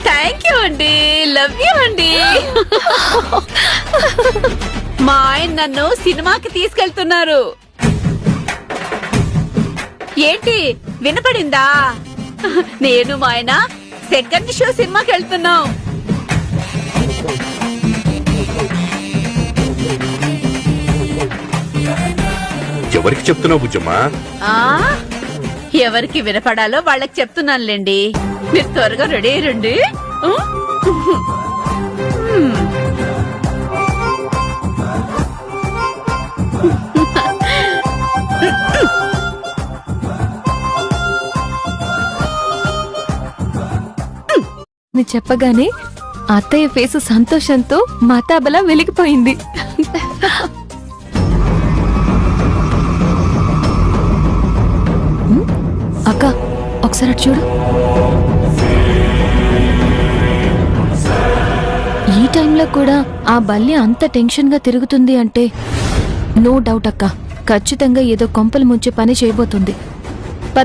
Thank you అండి, love you అండి. మా ఆయన నన్ను సినిమాకి తీసుకెళ్తున్నారు. ఏంటి వినపడిందా? నేను మా ఆయన సెకండ్ షో సినిమాకి వెళ్తున్నాం. ఎవరికి చెప్తున్నావు బుజ్జమ్మా? ఎవరికి వినపడాలో వాళ్ళకి చెప్తున్నానులేండి. మీరు త్వరగా రెడీ అయ్యండి. నువ్వు చెప్పగానే అత్తయ్య ఫేసు సంతోషంతో మాతాబలా వెలిగిపోయింది. అక్క ఒకసారి అటు చూడు. ఈ టైంలో కూడా ఆ బల్లి అంత టెన్షన్ గా తిరుగుతుంది అంటే నో డౌట్ అక్క, ఖచ్చితంగా ఏదో కొంపలు ముంచే పని చేయబోతుంది.